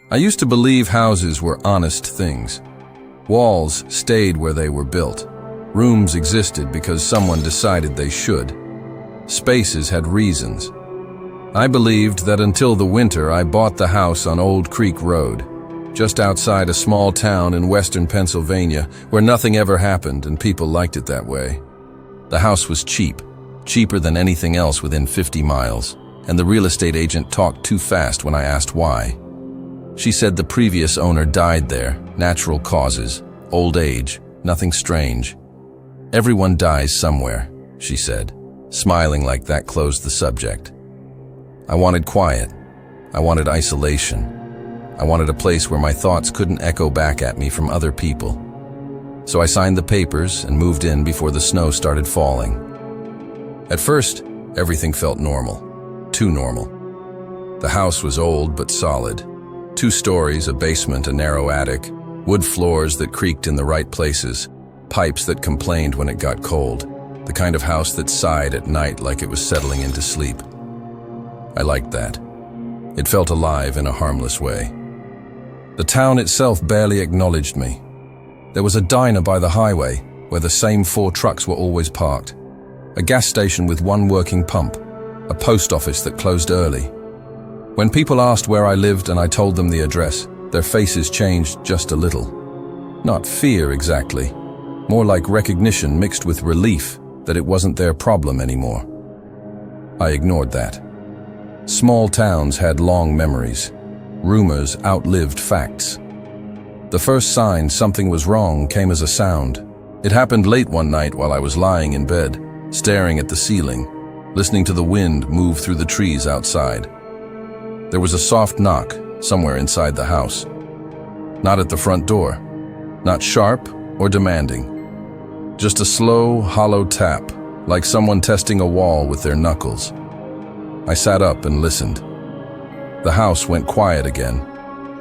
I used to believe houses were honest things. Walls stayed where they were built. Rooms existed because someone decided they should. Spaces had reasons. I believed that until the winter I bought the house on Old Creek Road, just outside a small town in western Pennsylvania where nothing ever happened and people liked it that way. The house was cheap, cheaper than anything else within 50 miles, and the real estate agent talked too fast when I asked why. She said the previous owner died there, natural causes, old age, nothing strange. Everyone dies somewhere, she said, smiling like that closed the subject. I wanted quiet. I wanted isolation. I wanted a place where my thoughts couldn't echo back at me from other people. So I signed the papers and moved in before the snow started falling. At first, everything felt normal. Too normal. The house was old but solid. 2 stories, a basement, a narrow attic, wood floors that creaked in the right places, pipes that complained when it got cold, the kind of house that sighed at night like it was settling into sleep. I liked that. It felt alive in a harmless way. The town itself barely acknowledged me. There was a diner by the highway where the same 4 trucks were always parked, a gas station with 1 working pump, a post office that closed early. When people asked where I lived and I told them the address, their faces changed just a little. Not fear exactly, more like recognition mixed with relief that it wasn't their problem anymore. I ignored that. Small towns had long memories. Rumors outlived facts. The first sign something was wrong came as a sound. It happened late one night while I was lying in bed, staring at the ceiling, listening to the wind move through the trees outside. There was a soft knock somewhere inside the house. Not at the front door, not sharp or demanding. Just a slow, hollow tap, like someone testing a wall with their knuckles. I sat up and listened. The house went quiet again.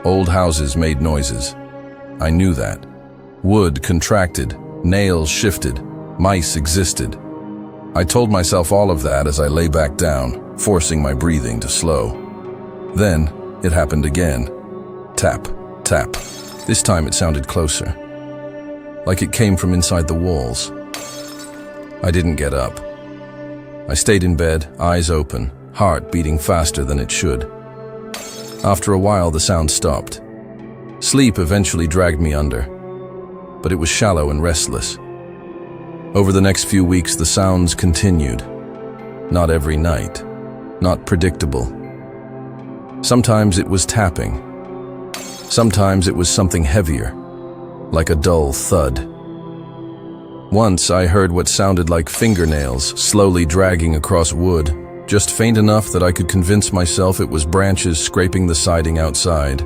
Old houses made noises. I knew that. Wood contracted, nails shifted, mice existed. I told myself all of that as I lay back down, forcing my breathing to slow. Then, it happened again. Tap, tap. This time it sounded closer, like it came from inside the walls. I didn't get up. I stayed in bed, eyes open, heart beating faster than it should. After a while, the sound stopped. Sleep eventually dragged me under, but it was shallow and restless. Over the next few weeks, the sounds continued. Not every night, not predictable. Sometimes it was tapping. Sometimes it was something heavier, like a dull thud. Once I heard what sounded like fingernails slowly dragging across wood, just faint enough that I could convince myself it was branches scraping the siding outside.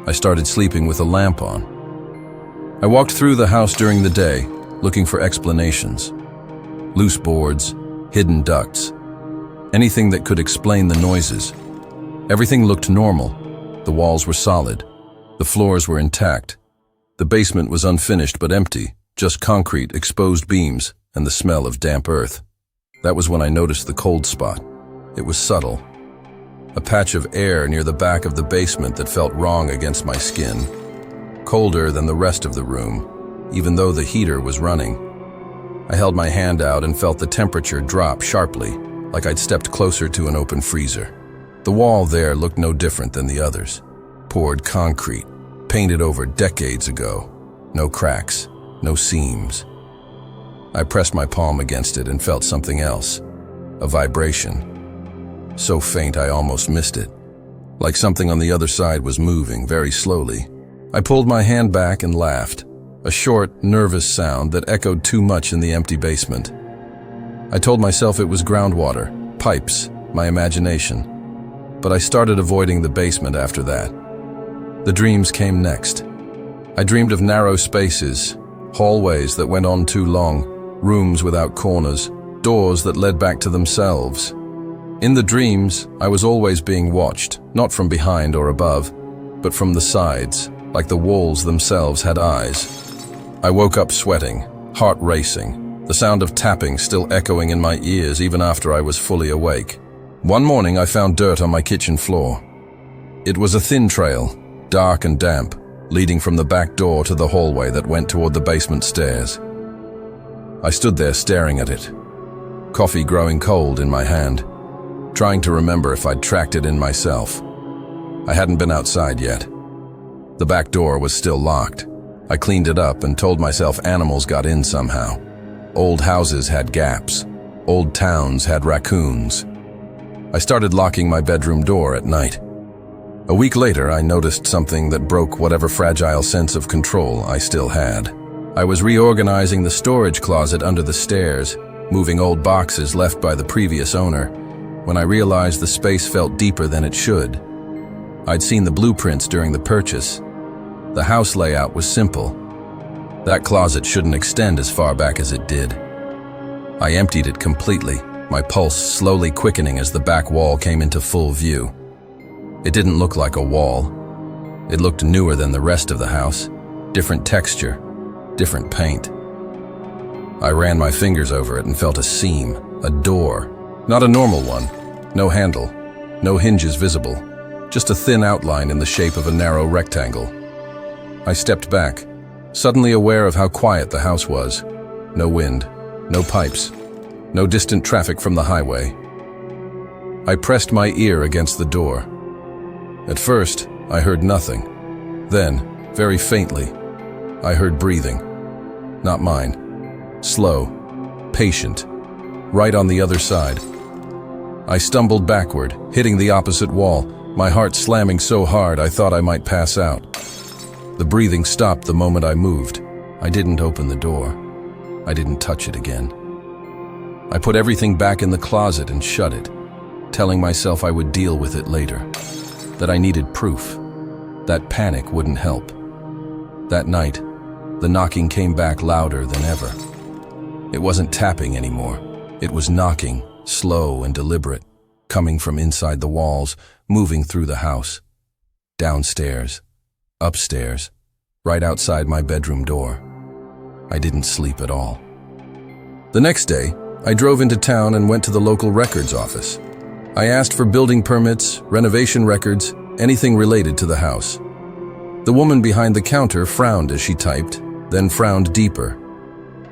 I started sleeping with a lamp on. I walked through the house during the day, looking for explanations. Loose boards, hidden ducts, anything that could explain the noises. Everything looked normal. The walls were solid. The floors were intact. The basement was unfinished but empty, just concrete, exposed beams, and the smell of damp earth. That was when I noticed the cold spot. It was subtle. A patch of air near the back of the basement that felt wrong against my skin. Colder than the rest of the room, even though the heater was running. I held my hand out and felt the temperature drop sharply, like I'd stepped closer to an open freezer. The wall there looked no different than the others. Poured concrete, painted over decades ago. No cracks, no seams. I pressed my palm against it and felt something else. A vibration. So faint I almost missed it. Like something on the other side was moving very slowly. I pulled my hand back and laughed. A short, nervous sound that echoed too much in the empty basement. I told myself it was groundwater, pipes, my imagination. But I started avoiding the basement after that. The dreams came next. I dreamed of narrow spaces, hallways that went on too long, rooms without corners, doors that led back to themselves. In the dreams, I was always being watched, not from behind or above, but from the sides, like the walls themselves had eyes. I woke up sweating, heart racing, the sound of tapping still echoing in my ears even after I was fully awake. One morning I found dirt on my kitchen floor. It was a thin trail, dark and damp, leading from the back door to the hallway that went toward the basement stairs. I stood there staring at it, coffee growing cold in my hand, trying to remember if I'd tracked it in myself. I hadn't been outside yet. The back door was still locked. I cleaned it up and told myself animals got in somehow. Old houses had gaps. Old towns had raccoons. I started locking my bedroom door at night. A week later, I noticed something that broke whatever fragile sense of control I still had. I was reorganizing the storage closet under the stairs, moving old boxes left by the previous owner, when I realized the space felt deeper than it should. I'd seen the blueprints during the purchase. The house layout was simple. That closet shouldn't extend as far back as it did. I emptied it completely, my pulse slowly quickening as the back wall came into full view. It didn't look like a wall. It looked newer than the rest of the house. Different texture, different paint. I ran my fingers over it and felt a seam, a door. Not a normal one. No handle, no hinges visible. Just a thin outline in the shape of a narrow rectangle. I stepped back, suddenly aware of how quiet the house was. No wind, no pipes, no distant traffic from the highway. I pressed my ear against the door. At first, I heard nothing. Then, very faintly, I heard breathing. Not mine. Slow, patient, right on the other side. I stumbled backward, hitting the opposite wall, my heart slamming so hard I thought I might pass out. The breathing stopped the moment I moved. I didn't open the door. I didn't touch it again. I put everything back in the closet and shut it, telling myself I would deal with it later, that I needed proof, that panic wouldn't help. That night, the knocking came back louder than ever. It wasn't tapping anymore. It was knocking, slow and deliberate, coming from inside the walls, moving through the house. Downstairs, upstairs, right outside my bedroom door. I didn't sleep at all. The next day, I drove into town and went to the local records office. I asked for building permits, renovation records, anything related to the house. The woman behind the counter frowned as she typed, then frowned deeper.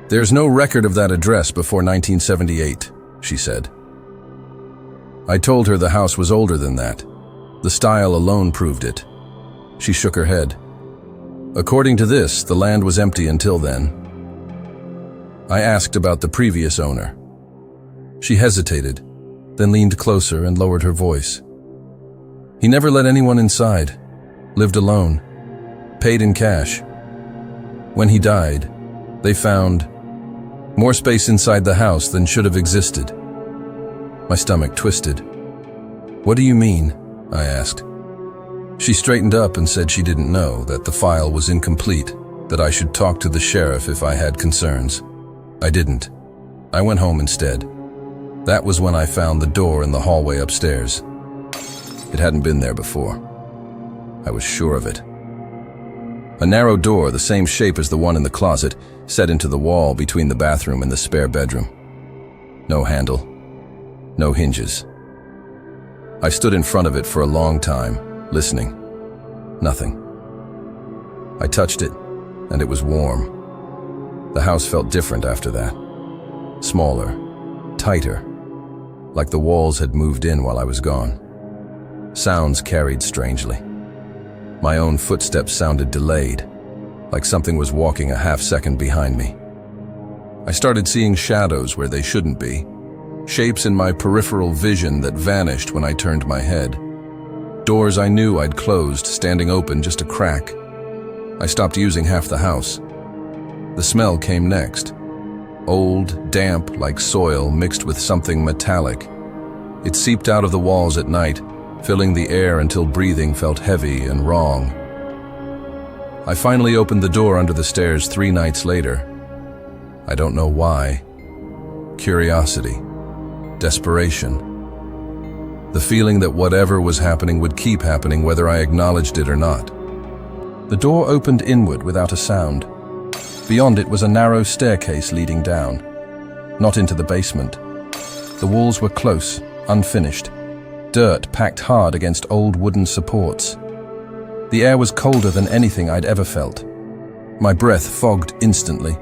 "There's no record of that address before 1978, she said. I told her the house was older than that. The style alone proved it. She shook her head. According to this, the land was empty until then. I asked about the previous owner. She hesitated, then leaned closer and lowered her voice. He never let anyone inside, lived alone, paid in cash. When he died, they found more space inside the house than should have existed. My stomach twisted. What do you mean? I asked. She straightened up and said she didn't know, that the file was incomplete, that I should talk to the sheriff if I had concerns. I didn't. I went home instead. That was when I found the door in the hallway upstairs. It hadn't been there before. I was sure of it. A narrow door, the same shape as the one in the closet, set into the wall between the bathroom and the spare bedroom. No handle, no hinges. I stood in front of it for a long time, listening. Nothing. I touched it, and it was warm. The house felt different after that. Smaller, tighter, like the walls had moved in while I was gone. Sounds carried strangely. My own footsteps sounded delayed, like something was walking a half-second behind me. I started seeing shadows where they shouldn't be, shapes in my peripheral vision that vanished when I turned my head. Doors I knew I'd closed, standing open just a crack. I stopped using half the house. The smell came next. Old, damp, like soil mixed with something metallic. It seeped out of the walls at night, filling the air until breathing felt heavy and wrong. I finally opened the door under the stairs 3 nights later. I don't know why. Curiosity. Desperation. The feeling that whatever was happening would keep happening whether I acknowledged it or not. The door opened inward without a sound. Beyond it was a narrow staircase leading down, not into the basement. The walls were close, unfinished, dirt packed hard against old wooden supports. The air was colder than anything I'd ever felt. My breath fogged instantly.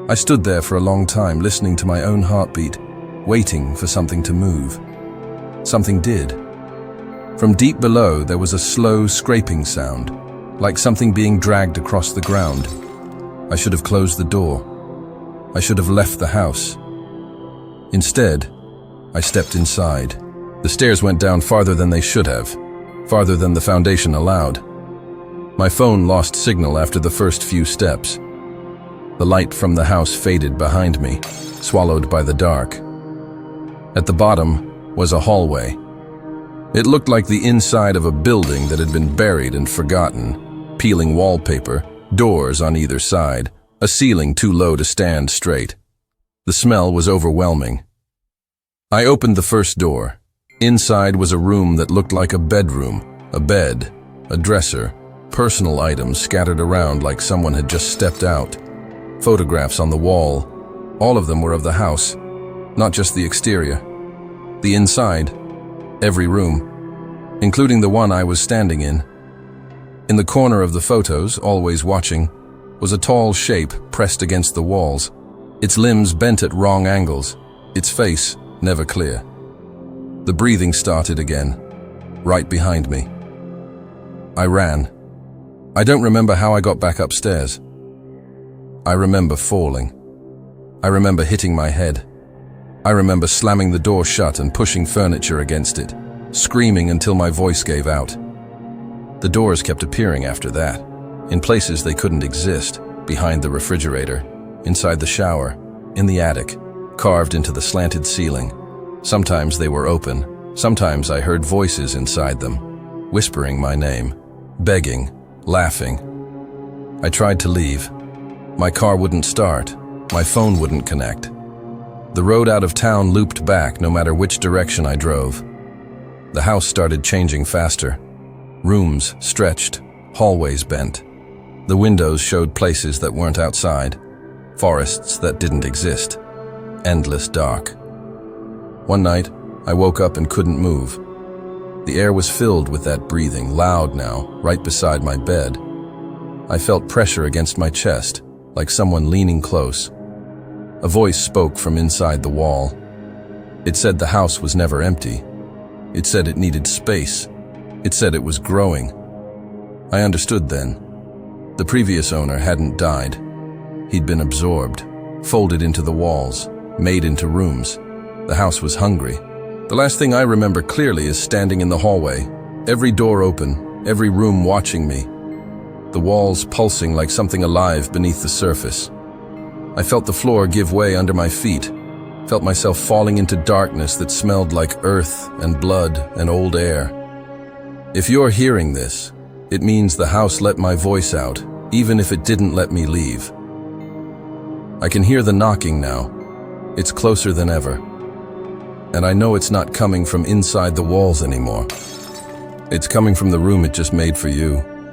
I stood there for a long time, listening to my own heartbeat, waiting for something to move. Something did. From deep below, there was a slow scraping sound, like something being dragged across the ground. I should have closed the door. I should have left the house. Instead, I stepped inside. The stairs went down farther than they should have, farther than the foundation allowed. My phone lost signal after the first few steps. The light from the house faded behind me, swallowed by the dark. At the bottom was a hallway. It looked like the inside of a building that had been buried and forgotten. Peeling wallpaper, doors on either side, a ceiling too low to stand straight. The smell was overwhelming. I opened the first door. Inside was a room that looked like a bedroom, a bed, a dresser, personal items scattered around like someone had just stepped out. Photographs on the wall. All of them were of the house, not just the exterior. The inside, every room, including the one I was standing in. In the corner of the photos, always watching, was a tall shape pressed against the walls, its limbs bent at wrong angles, its face never clear. The breathing started again, right behind me. I ran. I don't remember how I got back upstairs. I remember falling. I remember hitting my head. I remember slamming the door shut and pushing furniture against it, screaming until my voice gave out. The doors kept appearing after that, in places they couldn't exist, behind the refrigerator, inside the shower, in the attic, carved into the slanted ceiling. Sometimes they were open, sometimes I heard voices inside them, whispering my name, begging, laughing. I tried to leave. My car wouldn't start, my phone wouldn't connect. The road out of town looped back no matter which direction I drove. The house started changing faster. Rooms stretched, hallways bent. The windows showed places that weren't outside, forests that didn't exist, endless dark. One night, I woke up and couldn't move. The air was filled with that breathing, loud now, right beside my bed. I felt pressure against my chest, like someone leaning close. A voice spoke from inside the wall. It said the house was never empty. It said it needed space. It said it was growing. I understood then. The previous owner hadn't died. He'd been absorbed, folded into the walls, made into rooms. The house was hungry. The last thing I remember clearly is standing in the hallway, every door open, every room watching me, the walls pulsing like something alive beneath the surface. I felt the floor give way under my feet, felt myself falling into darkness that smelled like earth and blood and old air. If you're hearing this, it means the house let my voice out, even if it didn't let me leave. I can hear the knocking now. It's closer than ever. And I know it's not coming from inside the walls anymore. It's coming from the room it just made for you.